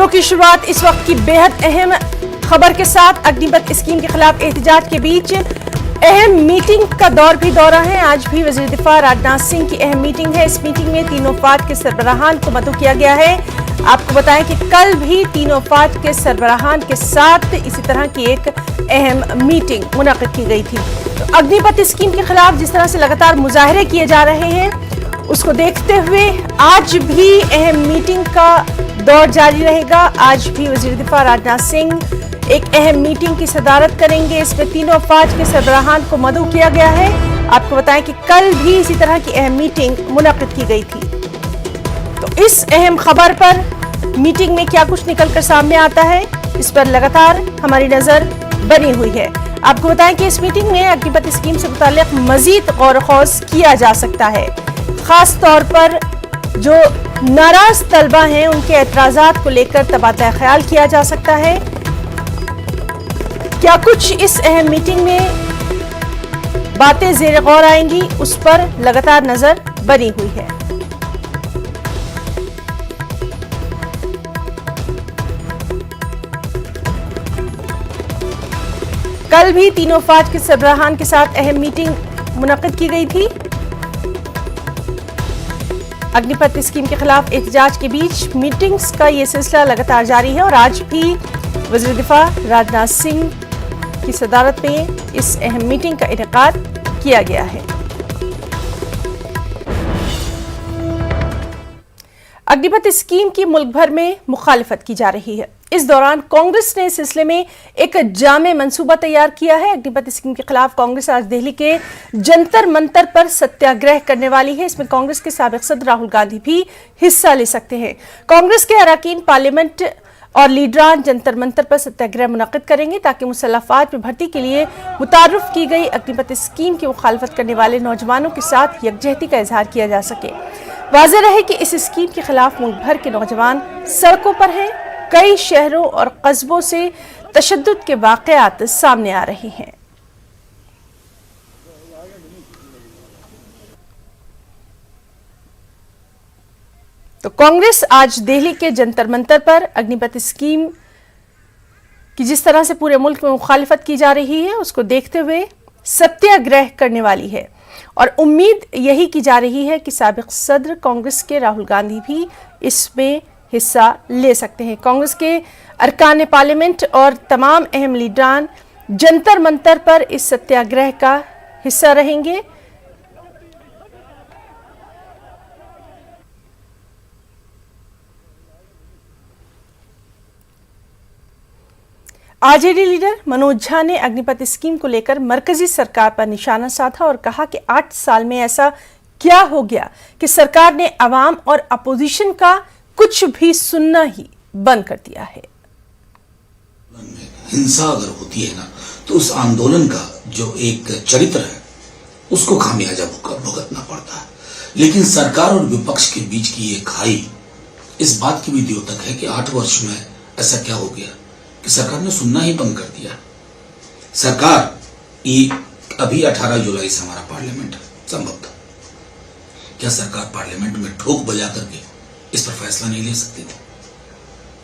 खबरों की शुरुआत इस वक्त की बेहद अहम खबर के साथ। अग्निपथ स्कीम के खिलाफ एहतजाज के बीच अहम मीटिंग का दौर भी दौरा है। आज भी वजीर दिफा राजनाथ सिंह की अहम मीटिंग है। इस मीटिंग में तीनों फात के सरबराहान को मदऊ किया गया है। आपको बताएं कि कल भी तीनों फात के सरबराहान के साथ इसी तरह की एक अहम मीटिंग मुनक्किद की गई थी। तो अग्निपथ स्कीम के खिलाफ जिस तरह से लगातार मुजाहरे किए जा रहे हैं, उसको देखते हुए आज भी अहम मीटिंग का दौर जारी रहेगा। आज भी वजीर दिफा राजनाथ सिंह एक अहम मीटिंग की सदारत करेंगे। इसमें तीनों फौज के सरबराहान को मदऊ किया गया है। आपको बताएं कि कल भी इसी तरह की अहम मीटिंग मुनक्किद की गई थी। तो इस अहम खबर पर मीटिंग में क्या कुछ निकलकर सामने आता है, इस पर लगातार हमारी नजर बनी हुई है। आपको बताएं कि इस मीटिंग में अग्निपथ स्कीम से मुताल्लिक मजीद गौर खौज किया जा सकता है। खास तौर पर जो नाराज तलबा हैं, उनके एतराजात को लेकर तबादला ख्याल किया जा सकता है। क्या कुछ इस अहम मीटिंग में बातें ज़ेर गौर आएंगी, उस पर लगातार नजर बनी हुई है। कल भी तीनों फौज के सरबराहान के साथ अहम मीटिंग मुनक्किद की गई थी। अग्निपथ स्कीम के खिलाफ एहतजाज के बीच मीटिंग्स का ये सिलसिला लगातार जारी है और आज भी वज़ीर दिफा राजनाथ सिंह की सदारत में इस अहम मीटिंग का इनेकाद किया गया है। अग्निपथ स्कीम की मुल्क भर में मुखालिफत की जा रही है। इस दौरान कांग्रेस ने इस सिलसिले में एक जामे मंसूबा तैयार किया है। अग्निपथ स्कीम के खिलाफ कांग्रेस आज दिल्ली के जंतर मंतर पर सत्याग्रह करने वाली है। इसमें कांग्रेस के साबिक सदर राहुल गांधी भी हिस्सा ले सकते हैं। कांग्रेस के अरकान पार्लियामेंट और लीडरान जंतर मंतर पर सत्याग्रह मुनक्किद करेंगे ताकि मुसल्लह अफ़वाज में भर्ती के लिए मुतारुफ की गई अग्निपथ स्कीम की मुखालफत करने वाले नौजवानों के साथ यकजहती का इजहार किया जा सके। वाज़ेह रहे कि इस स्कीम के खिलाफ मुल्क भर के नौजवान सड़कों पर हैं। कई शहरों और कस्बों से तशद्दुद के वाक़यात सामने आ रहे हैं। तो कांग्रेस आज दिल्ली के जंतर मंतर पर अग्निपथ स्कीम की जिस तरह से पूरे मुल्क में मुखालिफत की जा रही है, उसको देखते हुए सत्याग्रह करने वाली है और उम्मीद यही की जा रही है कि साबिक सदर कांग्रेस के राहुल गांधी भी इसमें हिस्सा ले सकते हैं। कांग्रेस के अरकान पार्लियामेंट और तमाम अहम लीडरान जंतर मंतर पर इस सत्याग्रह का हिस्सा रहेंगे। आरजेडी लीडर मनोज झा ने अग्निपथ स्कीम को लेकर मरकजी सरकार पर निशाना साधा और कहा कि 8 साल में ऐसा क्या हो गया कि सरकार ने अवाम और अपोजिशन का कुछ भी सुनना ही बंद कर दिया है। हिंसा अगर होती है ना, तो उस आंदोलन का जो एक चरित्र है उसको खामियाजा भुगतना पड़ता है। लेकिन सरकार और विपक्ष के बीच की ये खाई इस बात की भी द्योतक है कि 8 वर्ष में ऐसा क्या हो गया कि सरकार ने सुनना ही बंद कर दिया। सरकार अभी 18 जुलाई से हमारा पार्लियामेंट संभव था। क्या सरकार पार्लियामेंट में ठोक बजा करके इस पर फैसला नहीं ले सकती थी?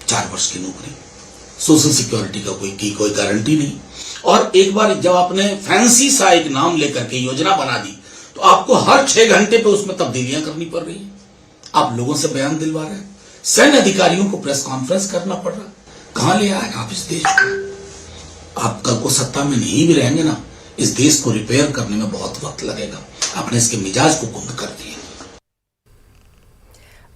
4 वर्ष की नौकरी, सोशल सिक्योरिटी का कोई गारंटी नहीं। और एक बार जब आपने फैंसी सा एक नाम लेकर के योजना बना दी, तो आपको हर 6 घंटे पे उसमें तब्दीलियां करनी पड़ रही हैं। आप लोगों से बयान दिलवा रहे हैं, सैन्य अधिकारियों को प्रेस कॉन्फ्रेंस करना पड़ रहा। कहां ले आए आप इस देश को? आप कल को सत्ता में नहीं भी रहेंगे ना, इस देश को रिपेयर करने में बहुत वक्त लगेगा। आपने इसके मिजाज को गुम कर दिया।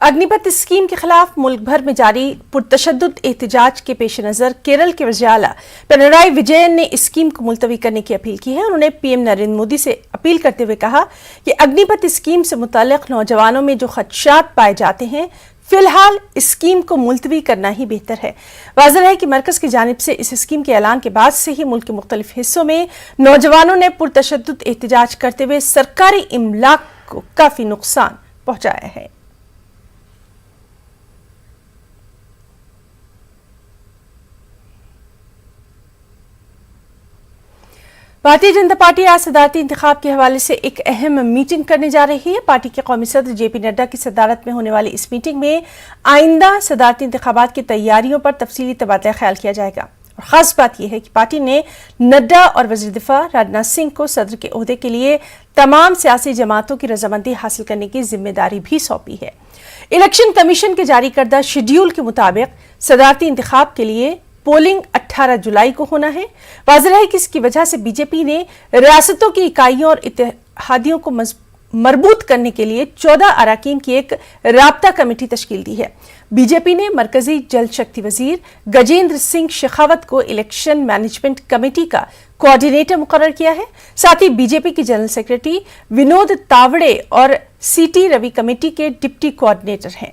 अग्निपथ स्कीम के खिलाफ मुल्क भर में जारी पुरतशद्दुद एहतजाज के पेश नजर केरल के वज़ीर आला पिनराई विजयन ने इस स्कीम को मुलतवी करने की अपील की है। उन्होंने पीएम नरेंद्र मोदी से अपील करते हुए कहा कि अग्निपथ स्कीम से मुताल्लिक नौजवानों में जो खदशात पाए जाते हैं, फिलहाल इस स्कीम को मुलतवी करना ही बेहतर है। वाज़ेह है कि मरकज की जानिब से इस स्कीम के ऐलान के बाद से ही मुल्क के मुख्तलिफ हिस्सों में नौजवानों ने पुरतशद्दुद एहतजाज करते हुए सरकारी इमलाक को काफी नुकसान पहुंचाया है। भारतीय जनता पार्टी आज सदारती इंतखाब के हवाले से एक अहम मीटिंग करने जा रही है। पार्टी के कौमी सदर जेपी नड्डा की सदारत में होने वाली इस मीटिंग में आइंदा सदारती इंतखाबात की तैयारियों पर तफसीली तबादला ख्याल किया जाएगा। और खास बात यह है कि पार्टी ने नड्डा और वजीर दिफा राजनाथ सिंह को सदर के ओहदे के लिए तमाम सियासी जमातों की रजामंदी हासिल करने की जिम्मेदारी भी सौंपी है। इलेक्शन कमीशन के जारी करदा शेड्यूल के मुताबिक सदारती इंतखाब के लिए पोलिंग 18 जुलाई को होना है। वाज़ेह है कि इसकी वजह से बीजेपी ने रियासतों की इकाइयों और इत्तेहादियों को मजबूत करने के लिए 14 अराकीन की एक राब्ता कमेटी तश्कील दी है। बीजेपी ने मरकजी जल शक्ति वजीर गजेंद्र सिंह शेखावत को इलेक्शन मैनेजमेंट कमेटी का कोऑर्डिनेटर मुकर्रर किया है। साथ ही बीजेपी की जनरल सेक्रेटरी विनोद तावड़े और सीटी रवि कमेटी के डिप्टी कोऑर्डिनेटर हैं।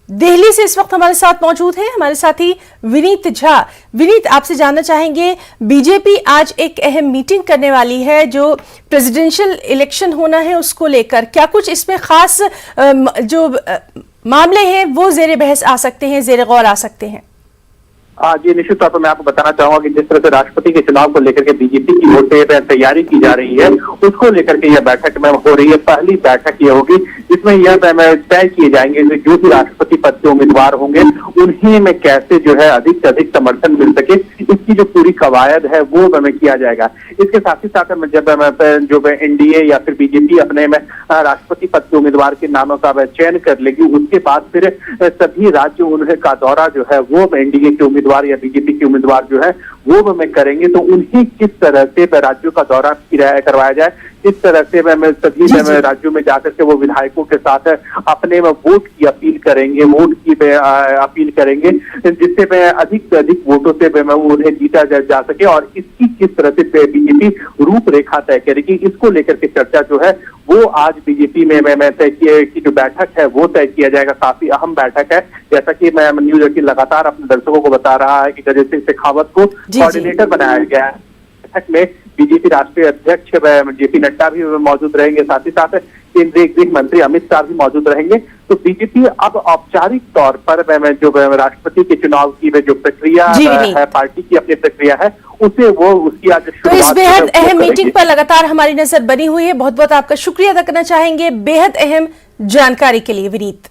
दिल्ली से इस वक्त हमारे साथ मौजूद है हमारे साथी विनीत झा। विनीत, आपसे जानना चाहेंगे, बीजेपी आज एक अहम मीटिंग करने वाली है जो प्रेसिडेंशियल इलेक्शन होना है उसको लेकर। क्या कुछ इसमें खास जो मामले हैं वो जेर बहस आ सकते हैं, जेर गौर आ सकते हैं? जी, निश्चित तौर पर मैं आपको बताना चाहूंगा कि जिस तरह से राष्ट्रपति के चुनाव को लेकर के बीजेपी की ओर से तैयारी की जा रही है, उसको लेकर के यह बैठक में हो रही है। पहली बैठक ये होगी जिसमें यह तय किए जाएंगे कि जो भी राष्ट्रपति पद के उम्मीदवार होंगे उन्हीं में कैसे जो है अधिक से अधिक समर्थन मिल सके, इसकी जो पूरी कवायद है वो हमें किया जाएगा। इसके साथ ही साथ जब जो एनडीए या फिर बीजेपी अपने में राष्ट्रपति पद के उम्मीदवार के नामों का चयन कर लेगी, उसके बाद फिर सभी राज्य उन्हें का दौरा जो है वो एनडीए के उम्मीदवार या बीजेपी के उम्मीदवार जो है वो हमें करेंगे, तो उन्हें किस तरह से राज्यों का दौरा करवाया जाए, किस तरह से सभी राज्यों में जाकर के वो विधायकों के साथ अपने में वोट की अपील करेंगे, अपील करेंगे जिससे अधिक से अधिक वोटों से उन्हें जीता जा सके, और इसकी किस तरह से बीजेपी रूपरेखा तय करेगी, इसको लेकर के चर्चा जो है वो आज बीजेपी में तय की जो बैठक है वो तय किया जाएगा। काफी अहम बैठक है, जैसा कि मैं न्यूज 18 लगातार अपने दर्शकों को बता रहा है कि गजेंद्र सिंह शेखावत को कोऑर्डिनेटर बनाया गया है। बैठक में बीजेपी राष्ट्रीय अध्यक्ष जेपी नड्डा भी मौजूद रहेंगे, साथ ही साथ केंद्रीय गृह मंत्री अमित शाह भी मौजूद रहेंगे। तो बीजेपी अब औपचारिक तौर पर जो राष्ट्रपति के चुनाव की जो प्रक्रिया है, पार्टी की अपनी प्रक्रिया है, उसे वो उसकी आज तो इस बेहद अहम मीटिंग पर लगातार हमारी नजर बनी हुई है। बहुत बहुत आपका शुक्रिया अदा करना चाहेंगे बेहद अहम जानकारी के लिए विनीत।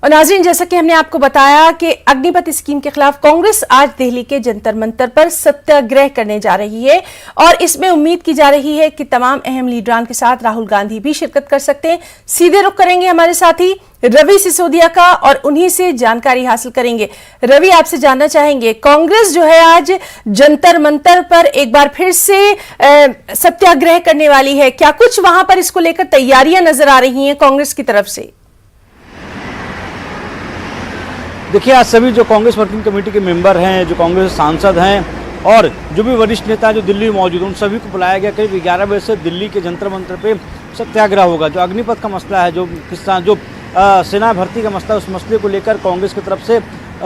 और नाज़रीन, जैसा कि हमने आपको बताया कि अग्निपथ स्कीम के खिलाफ कांग्रेस आज दिल्ली के जंतर मंतर पर सत्याग्रह करने जा रही है और इसमें उम्मीद की जा रही है कि तमाम अहम लीडरान के साथ राहुल गांधी भी शिरकत कर सकते हैं। सीधे रुख करेंगे हमारे साथी रवि सिसोदिया का और उन्हीं से जानकारी हासिल करेंगे। रवि, आपसे जानना चाहेंगे, कांग्रेस जो है आज जंतर मंतर पर एक बार फिर से सत्याग्रह करने वाली है, क्या कुछ वहां पर इसको लेकर तैयारियां नजर आ रही हैं कांग्रेस की तरफ से? देखिए, आज सभी जो कांग्रेस वर्किंग कमेटी के मेंबर हैं, जो कांग्रेस सांसद हैं और जो भी वरिष्ठ नेता जो दिल्ली में मौजूद हैं, उन सभी को बुलाया गया। करीब 11 बजे से दिल्ली के जंतर मंतर पे सत्याग्रह होगा। जो अग्निपथ का मसला है, जो सेना भर्ती का मसला, उस मसले को लेकर कांग्रेस की तरफ से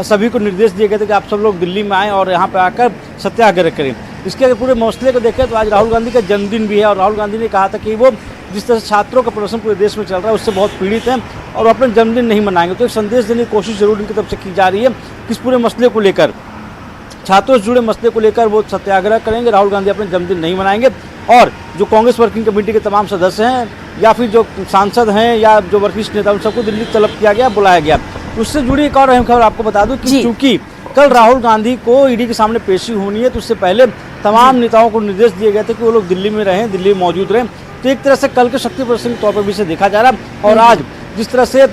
सभी को निर्देश दिए गए थे कि आप सब लोग दिल्ली में आएँ और यहाँ पर आकर सत्याग्रह करें। इसके अगर पूरे मसले को देखें तो आज राहुल गांधी का जन्मदिन भी है और राहुल गांधी ने कहा था कि वो जिस तरह से छात्रों का प्रदर्शन पूरे देश में चल रहा है उससे बहुत पीड़ित हैं और अपना जन्मदिन नहीं मनाएंगे। तो एक संदेश देने की कोशिश जरूर इनकी तरफ से की जा रही है कि इस पूरे मसले को लेकर, छात्रों से जुड़े मसले को लेकर वो सत्याग्रह करेंगे। राहुल गांधी अपने जन्मदिन नहीं मनाएंगे और जो कांग्रेस वर्किंग कमेटी के तमाम सदस्य हैं या फिर जो सांसद हैं या जो वरिष्ठ नेता, उन सबको दिल्ली तलब किया गया, बुलाया गया। उससे जुड़ी एक और अहम खबर आपको बता दूं कि चूंकि कल राहुल गांधी को ईडी के सामने पेशी होनी है, तो उससे पहले तमाम नेताओं को निर्देश दिए गए थे कि वो लोग दिल्ली में रहें, दिल्ली में मौजूद रहें। तो एक तरह से कल के शक्ति प्रदर्शन के तौर पर भी इसे देखा जा रहा है। और आज जिस तरह से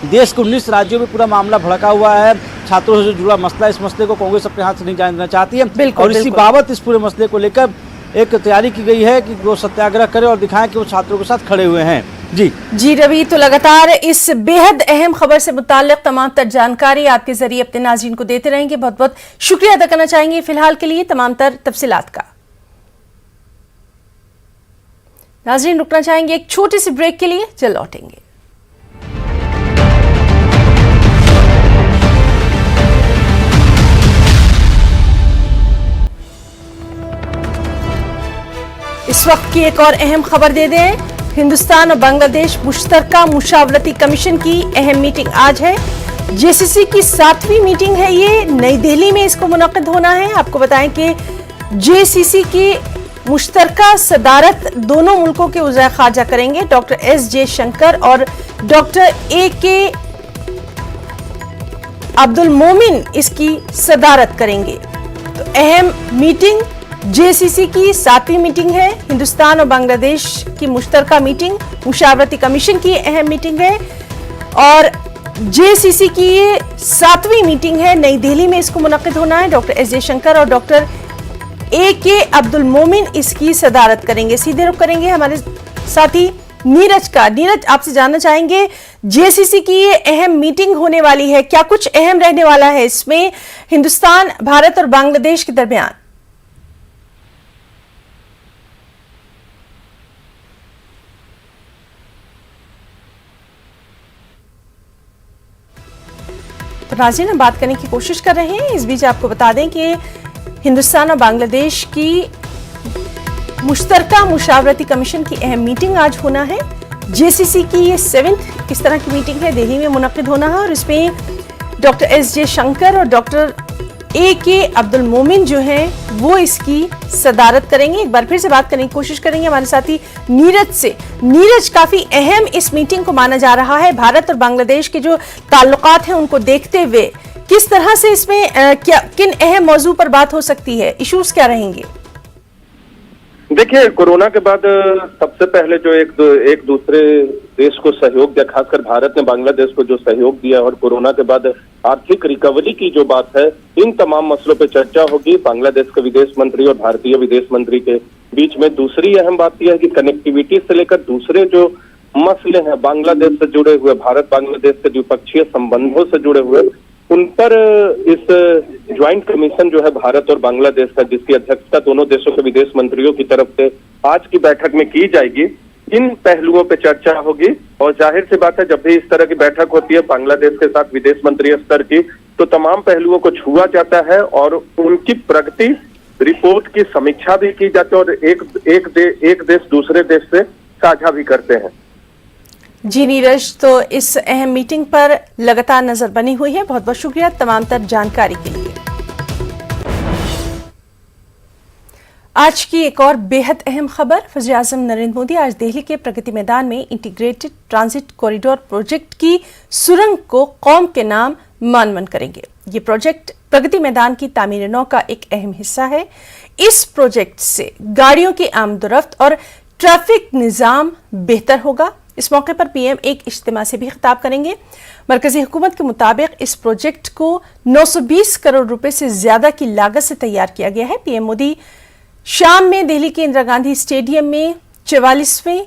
देश के 19 राज्यों में पूरा मामला भड़का हुआ है, छात्रों से जुड़ा मसला, इस मसले को कांग्रेस अपने हाथ से नहीं जाने देना चाहती है और इसी बाबत इस पूरे मसले को लेकर एक तैयारी की गई है कि वो सत्याग्रह करे और दिखाएं कि वो छात्रों के साथ खड़े हुए हैं। जी रवि, तो लगातार इस बेहद अहम खबर से मुताल्लिक तमाम तर जानकारी आपके जरिए अपने नाज़रीन को देते रहेंगे। बहुत बहुत शुक्रिया अदा करना चाहेंगे फिलहाल के लिए तमाम तर तफसीलात का। नाज़रीन, रुकना चाहेंगे एक छोटे से ब्रेक के लिए, चल लौटेंगे। इस वक्त की एक और अहम खबर दे दें, हिंदुस्तान और बांग्लादेश मुश्तरका मुशावरती कमीशन की अहम मीटिंग आज है। जेसीसी की 7वीं मीटिंग है ये, नई दिल्ली में इसको मुनक्किद होना है। आपको बताएं कि जेसीसी की मुश्तरका सदारत दोनों मुल्कों के वज़ीर ख़ारजा करेंगे। डॉक्टर एस जयशंकर और डॉक्टर AK अब्दुल मोमिन इसकी सदारत करेंगे। तो अहम मीटिंग जेसीसी की 7वीं मीटिंग है। हिंदुस्तान और बांग्लादेश की मुश्तरका मीटिंग मुशावरती कमीशन की अहम मीटिंग है और जेसीसी की ये 7वीं मीटिंग है। नई दिल्ली में इसको मुनक्किद होना है। डॉक्टर एस जयशंकर और डॉक्टर AK अब्दुल मोमिन इसकी सदारत करेंगे। सीधे रुख करेंगे हमारे साथी नीरज का। नीरज, आपसे जानना चाहेंगे जेसीसी की ये अहम मीटिंग होने वाली है, क्या कुछ अहम रहने वाला है इसमें हिंदुस्तान, भारत और बांग्लादेश के दरमियान? तो नाज़रीन, हम बात करने की कोशिश कर रहे हैं। इस बीच आपको बता दें कि हिंदुस्तान और बांग्लादेश की मुश्तरका मुशावरती कमीशन की अहम मीटिंग आज होना है। जेसीसी की ये 7th किस तरह की मीटिंग है, दिल्ली में मुनक्किद होना है और इसमें डॉक्टर एस जयशंकर और डॉक्टर AK अब्दुल मोमिन जो हैं वो इसकी सदारत करेंगे। एक बार फिर से बात करने की कोशिश करेंगे हमारे साथी नीरज से। नीरज, काफी अहम इस मीटिंग को माना जा रहा है। भारत और बांग्लादेश के जो ताल्लुकात हैं उनको देखते हुए किस तरह से इसमें किन अहम मौजू पर बात हो सकती है, इश्यूज क्या रहेंगे? देखिए, कोरोना के बाद सबसे पहले जो एक दूसरे देश को सहयोग दिया, खासकर भारत ने बांग्लादेश को जो सहयोग दिया और कोरोना के बाद आर्थिक रिकवरी की जो बात है, इन तमाम मसलों पे चर्चा होगी बांग्लादेश के विदेश मंत्री और भारतीय विदेश मंत्री के बीच में। दूसरी अहम बात यह है कि कनेक्टिविटी से लेकर दूसरे जो मसले हैं बांग्लादेश से जुड़े हुए, भारत बांग्लादेश के द्विपक्षीय संबंधों से जुड़े हुए, उन पर इस ज्वाइंट कमीशन जो है भारत और बांग्लादेश का, जिसकी अध्यक्षता दोनों देशों के विदेश मंत्रियों की तरफ से आज की बैठक में की जाएगी, इन पहलुओं पे चर्चा होगी। और जाहिर सी बात है, जब भी इस तरह की बैठक होती है बांग्लादेश के साथ विदेश मंत्री स्तर की, तो तमाम पहलुओं को छुआ जाता है और उनकी प्रगति रिपोर्ट की समीक्षा भी की जाती है और एक देश दूसरे देश से साझा भी करते हैं। जी नीरज, तो इस अहम मीटिंग पर लगातार नजर बनी हुई है। बहुत बहुत शुक्रिया तमाम तर जानकारी के लिए। आज की एक और बेहद अहम खबर, वज़ीर आज़म नरेंद्र मोदी आज दिल्ली के प्रगति मैदान में इंटीग्रेटेड ट्रांजिट कॉरिडोर प्रोजेक्ट की सुरंग को कौम के नाम मानवन करेंगे। ये प्रोजेक्ट प्रगति मैदान की तामीर नौ का एक अहम हिस्सा है। इस प्रोजेक्ट से गाड़ियों की आमदोरफ्त और ट्रैफिक निज़ाम बेहतर होगा। इस मौके पर PM एक इज्तिमा से भी खिताब करेंगे। मरकजी हुकूमत के मुताबिक इस प्रोजेक्ट को 920 करोड़ रुपए से ज्यादा की लागत से तैयार किया गया है। PM मोदी शाम में दिल्ली के इंदिरा गांधी स्टेडियम में 44वें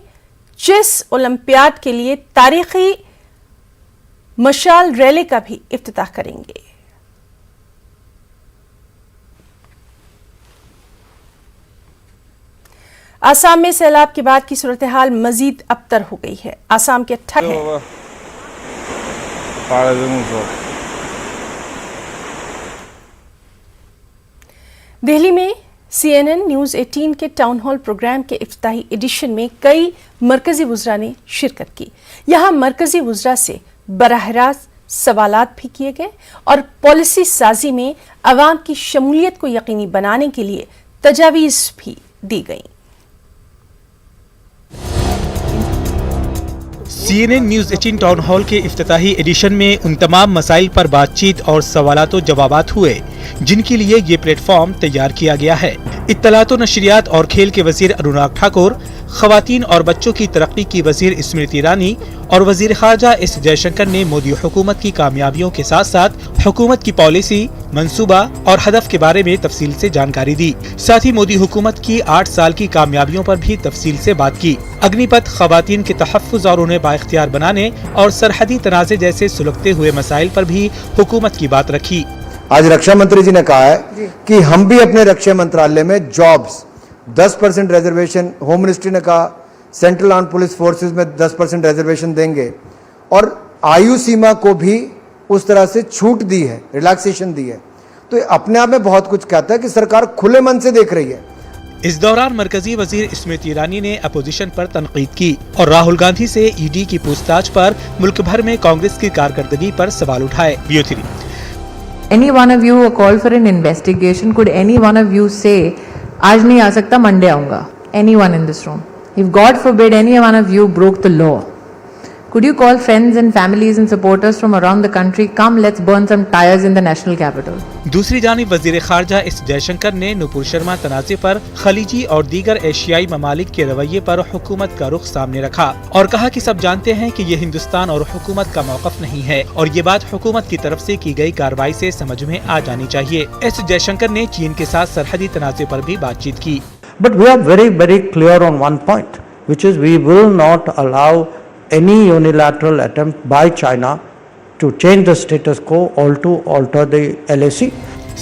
चेस ओलंपियाड के लिए तारीखी मशाल रैली का भी इफ्तिताह करेंगे। आसाम में सैलाब के बाद की सूरत हाल मजीद अबतर हो गई है। आसाम के 18 दिल्ली में CNN न्यूज 18 के टाउन हॉल प्रोग्राम के इफ्तिताही एडिशन में कई मरकजी वुज़रा ने शिरकत की। यहाँ मरकजी वुज़रा से बराह रास्त सवालात भी किए गए और पॉलिसी साजी में अवाम की शमूलियत को यकीनी बनाने के लिए तजावीज़ भी दी गई। CNN न्यूज 18 टाउन हॉल के इफ्तिताही एडिशन में उन तमाम मसाइल पर बातचीत और सवालात और जवाबात हुए जिनके लिए ये प्लेटफॉर्म तैयार किया गया है। इत्तलात और नशरियात और खेल के वजीर अनुराग ठाकुर, खवातीन और बच्चों की तरक्की की वजीर स्मृति ईरानी और वजीर खारजा एस जयशंकर ने मोदी हुकूमत की कामयाबियों के साथ साथ हुकूमत की पॉलिसी, मंसूबा और हदफ के बारे में तफसील से जानकारी दी। साथ ही मोदी हुकूमत की 8 साल की कामयाबियों पर भी तफसील से बात की। अग्निपथ, खवातीन के तहफ़्फ़ुज़ और उन्हें बाइख्तियार बनाने और सरहदी तनाज़े जैसे सुलगते हुए मसाइल पर भी हुकूमत की बात रखी। आज रक्षा मंत्री जी ने कहा है कि हम भी अपने रक्षा मंत्रालय में जॉब्स 10% रिजर्वेशन, होम मिनिस्ट्री ने कहा सेंट्रल आर्म पुलिस फोर्सेस में 10% रिजर्वेशन देंगे और आयु सीमा को भी उस तरह से छूट दी है, रिलैक्सेशन दी है। तो ये अपने आप में बहुत कुछ कहता है कि सरकार खुले मन से देख रही है। इस दौरान मरकजी वजीर स्मृति ईरानी ने अपोजिशन पर तनकीद की और राहुल गांधी से ईडी की पूछताछ पर मुल्क भर में कांग्रेस की कारकर्दगी पर सवाल उठाए। Any one of you who called for an investigation, could any one of you say आज नहीं आ सकता, मंडे आऊंगा. Anyone in this room. If God forbid any one of you broke the law, could you call friends and families and supporters from around the country? Come, let's burn some tires in the national capital. दूसरी जानिब वजीर खारजा S Jaishankar ने नुपुर शर्मा तनाज़े पर खलीजी और दीगर एशियाई ममालिक के रवैये पर हुकूमत का रुख सामने रखा और कहा कि सब जानते हैं कि ये हिंदुस्तान और हुकूमत का मौक़िफ़ नहीं है और ये बात हुकूमत की तरफ से की गई कार्रवाई से समझ में आ जानी चाहिए. एस जयशंकर ने चीन के साथ सरहदी तनाज़े पर भी बातचीत की. But we are very, very clear on one point, which is we will not allow any unilateral attempt by China to change the status quo or to alter the LAC.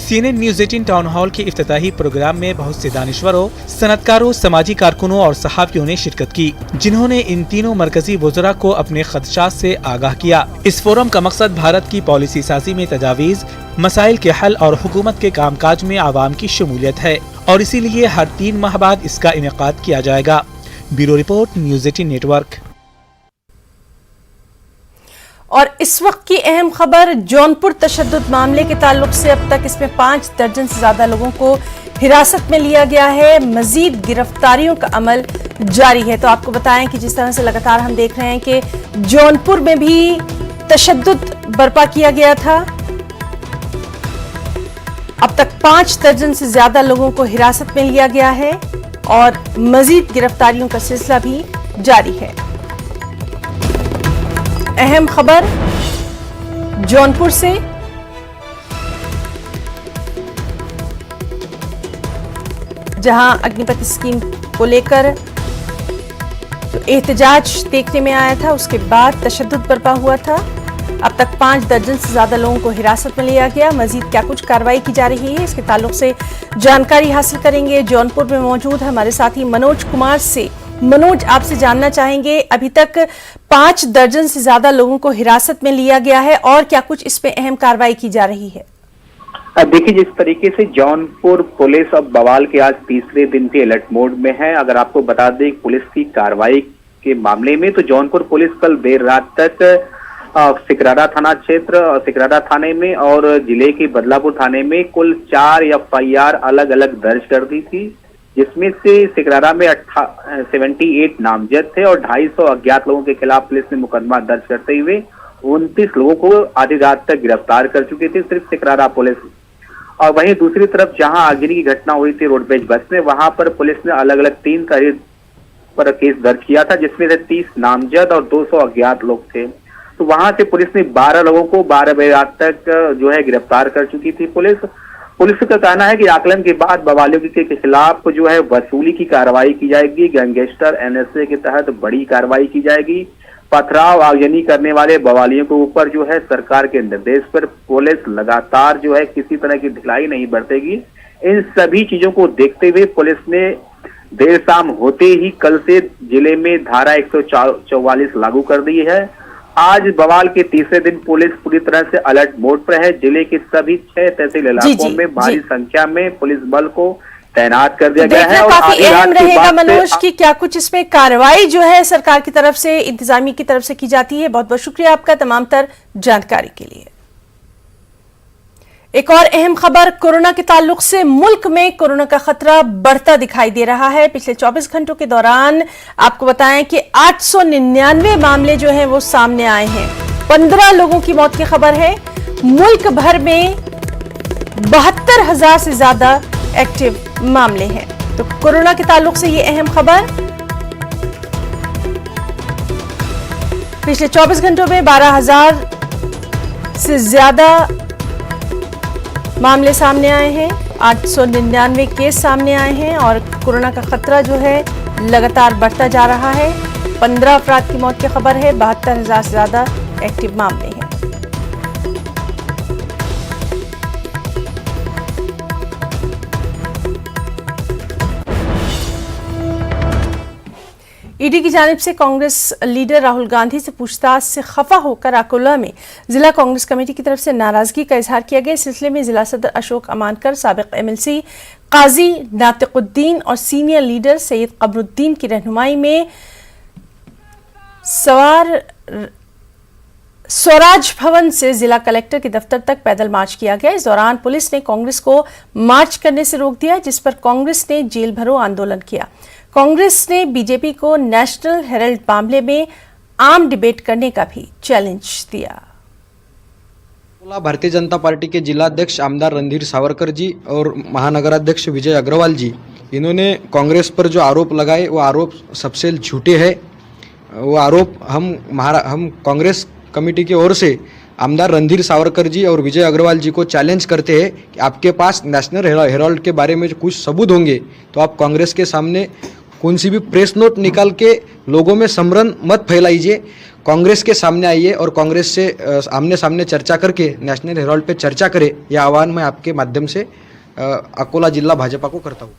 CNN news 18 town hall के इफ्तिताही programme में बहुत से दानिश्वरों, सनतकारों, समाजी कारकुनों और सहाफ़ियों ने शिरकत की, जिन्होंने इन तीनों मरकजी वज़रा को अपने खदशात से आगाह किया. इस फोरम का मकसद भारत की पॉलिसी साजी में तजावीज़, मसाइल के हल और हुकूमत के कामकाज में आवाम की शमूलियत है और इसीलिए हर 3 माह बाद इसका इनेकाद किया जाएगा. Bureau report, news 18 network. और इस वक्त की अहम खबर, जौनपुर तशद्दुद मामले के ताल्लुक से अब तक इसमें 5 दर्जन से ज्यादा लोगों को हिरासत में लिया गया है. मजीद गिरफ्तारियों का अमल जारी है. तो आपको बताएं कि जिस तरह से लगातार हम देख रहे हैं कि जौनपुर में भी तशद्दुद बर्पा किया गया था. अब तक 5 दर्जन से ज्यादा लोगों को हिरासत में लिया गया है और मजीद गिरफ्तारियों का सिलसिला भी जारी है. अहम खबर जौनपुर से, जहां अग्निपथ स्कीम को लेकर जो एहतजाज देखने में आया था, उसके बाद तशद्दुद बर्पा हुआ था. अब तक 5 दर्जन से ज्यादा लोगों को हिरासत में लिया गया. मजीद क्या कुछ कार्रवाई की जा रही है, इसके ताल्लुक से जानकारी हासिल करेंगे. जौनपुर में मौजूद हमारे साथी मनोज कुमार से. मनोज, आपसे जानना चाहेंगे, अभी तक 5 दर्जन से ज्यादा लोगों को हिरासत में लिया गया है और क्या कुछ इस पे अहम कार्रवाई की जा रही है? देखिए, जिस तरीके से जौनपुर पुलिस अब बवाल के आज तीसरे दिन के अलर्ट मोड में है. अगर आपको बता दें पुलिस की कार्रवाई के मामले में, तो जौनपुर पुलिस कल देर रात तक सिकरारा थाना क्षेत्र, सिकरारा थाने में और जिले के बदलापुर थाने में कुल 4 FIR अलग अलग दर्ज कर दी थी, जिसमें से सिकरारा में 78 नामजद थे और 250 अज्ञात लोगों के खिलाफ पुलिस ने मुकदमा दर्ज करते हुए 29 लोगों को आधी रात तक गिरफ्तार कर चुकी थी, सिर्फ सिकरारा पुलिस. और वहीं दूसरी तरफ जहां आगजनी की घटना हुई थी रोडवेज बस में, वहां पर पुलिस ने अलग अलग 3 तारीख पर केस दर्ज किया था, जिसमें से 30 नामजद और 200 अज्ञात लोग थे. तो वहां से पुलिस ने 12 लोगों को 12 बजे रात तक जो है गिरफ्तार कर चुकी थी. पुलिस का कहना है कि आकलन के बाद बवालियों के खिलाफ जो है वसूली की कार्रवाई की जाएगी. गैंगस्टर NSA के तहत बड़ी कार्रवाई की जाएगी. पथराव आगजनी करने वाले बवालियों के ऊपर जो है सरकार के निर्देश पर पुलिस लगातार जो है किसी तरह की ढिलाई नहीं बरतेगी. इन सभी चीजों को देखते हुए पुलिस ने देर शाम होते ही कल से जिले में धारा 144 लागू कर दी है. आज बवाल के तीसरे दिन पुलिस पूरी तरह से अलर्ट मोड पर है. जिले के सभी 6 तहसील इलाकों में भारी संख्या में पुलिस बल को तैनात कर दिया गया है. और काफी अहम रहेगा मनोज कि क्या कुछ इसमें कार्रवाई जो है सरकार की तरफ से, इंतजामी की तरफ से की जाती है. बहुत बहुत शुक्रिया आपका तमाम तर जानकारी के लिए. एक और अहम खबर कोरोना के ताल्लुक से, मुल्क में कोरोना का खतरा बढ़ता दिखाई दे रहा है. पिछले 24 घंटों के दौरान आपको बताएं कि 899 मामले जो हैं वो सामने आए हैं. 15 लोगों की मौत की खबर है. मुल्क भर में 72,000 से ज्यादा एक्टिव मामले हैं. तो कोरोना के ताल्लुक से ये अहम खबर. पिछले 24 घंटों में 12,000 से ज्यादा मामले सामने आए हैं. 899 केस सामने आए हैं और कोरोना का खतरा जो है लगातार बढ़ता जा रहा है. 15 अफराद की मौत की खबर है. 72,000 से ज्यादा एक्टिव मामले हैं. ईडी की जानिब से कांग्रेस लीडर राहुल गांधी से पूछताछ से खफा होकर अकोला में जिला कांग्रेस कमेटी की तरफ से नाराजगी का इजहार किया गया. इस सिलसिले में जिला सदर अशोक अमानकर, साबिक MLC काजी नातिकुद्दीन और सीनियर लीडर सैयद कमरुद्दीन की रहनुमाई में स्वराज भवन से जिला कलेक्टर के दफ्तर तक पैदल मार्च किया गया। इस दौरान पुलिस ने कांग्रेस को मार्च करने से रोक दिया, जिस पर कांग्रेस ने जेल भरो आंदोलन किया। कांग्रेस ने बीजेपी को नेशनल हेराल्ड मामले में आम डिबेट करने का भी चैलेंज दिया। भारतीय जनता पार्टी के जिलाध्यक्ष आमदार रणधीर सावरकर जी और महानगराध्यक्ष विजय अग्रवाल जी, इन्होंने कांग्रेस पर जो आरोप लगाए वो आरोप सबसे झूठे हैं। वो आरोप हम कांग्रेस कमेटी की ओर से आमदार रणधीर सावरकर जी और विजय अग्रवाल जी को चैलेंज करते हैं कि आपके पास नेशनल हेराल्ड के बारे में जो कुछ सबूत होंगे तो आप कांग्रेस के सामने कौन सी भी प्रेस नोट निकाल के लोगों में सम्भ्रम मत फैलाइए। कांग्रेस के सामने आइए और कांग्रेस से आमने सामने चर्चा करके नेशनल हेराल्ड पे चर्चा करें। यह आह्वान मैं आपके माध्यम से अकोला जिला भाजपा को करता हूँ।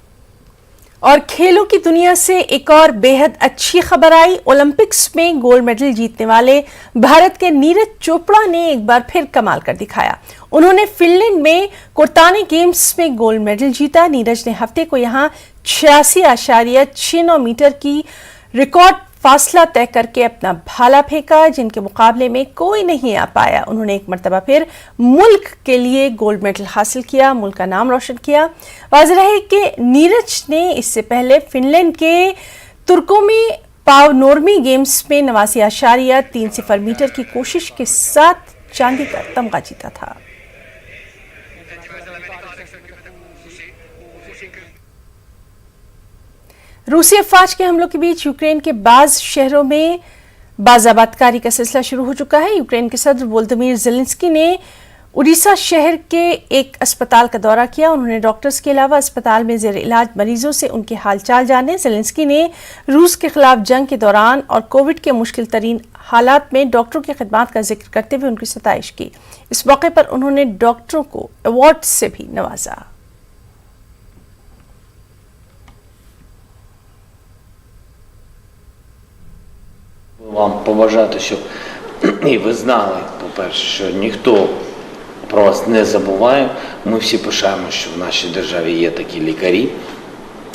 और खेलों की दुनिया से एक और बेहद अच्छी खबर आई। ओलंपिक्स में गोल्ड मेडल जीतने वाले भारत के नीरज चोपड़ा ने एक बार फिर कमाल कर दिखाया। उन्होंने फिनलैंड में कोर्टाने गेम्स में गोल्ड मेडल जीता। नीरज ने हफ्ते को यहां 86.69 मीटर की रिकॉर्ड फासला तय करके अपना भाला फेंका, जिनके मुकाबले में कोई नहीं आ पाया। उन्होंने एक मर्तबा फिर मुल्क के लिए गोल्ड मेडल हासिल किया, मुल्क का नाम रोशन किया। वाज़ेह है कि नीरज ने इससे पहले फिनलैंड के तुर्कोमी पावनोर्मी गेम्स में 89.30 मीटर की कोशिश के साथ चांदी का तमगा जीता था। रूसी अफवाज के हमलों के बीच यूक्रेन के बाज शहरों में बाज़ाबातकारी का सिलसिला शुरू हो चुका है। यूक्रेन के सदर वोलोदिमीर ज़ेलेंस्की ने ओडिशा शहर के एक अस्पताल का दौरा किया। उन्होंने डॉक्टर्स के अलावा अस्पताल में ज़ेर इलाज मरीजों से उनके हालचाल जाने। ज़ेलेंस्की ने रूस के खिलाफ जंग के दौरान और कोविड के मुश्किल तरीन हालात में डॉक्टरों की खिदमत का जिक्र करते हुए उनकी सताइश की। इस मौके पर उन्होंने डॉक्टरों को अवार्ड से भी नवाजा। Вам побажати, щоб і ви знали, по-перше, що ніхто про вас не забуває. Ми всі пишаємо, що в нашій державі є такі лікарі.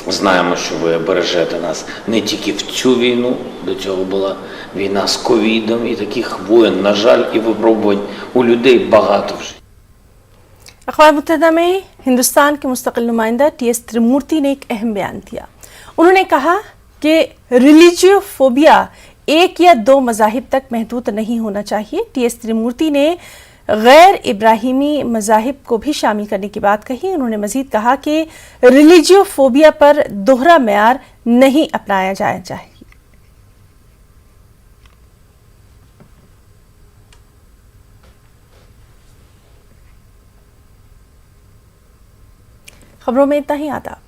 Знаємо, що ви бережете нас не тільки в цю війну, до цього була війна з ковідом, і таких воєн, на жаль, і випробувань у людей багато вже. अक़वाम मुत्तहिदा में हिंदुस्तान के मुस्तकिल नुमाइंदा टी.एस. त्रिमूर्ति ने एक अहम बयान दिया। उन्होंने कहा कि रिलीजियोफोबिया एक या दो मज़ाहिब तक महदूद नहीं होना चाहिए। टी.एस. त्रिमूर्ति ने गैर इब्राहिमी मज़ाहिब को भी शामिल करने की बात कही। उन्होंने मजीद कहा कि रिलीजियोफोबिया पर दोहरा मेयार नहीं अपनाया जाना चाहिए। खबरों में इतना ही। आदाब।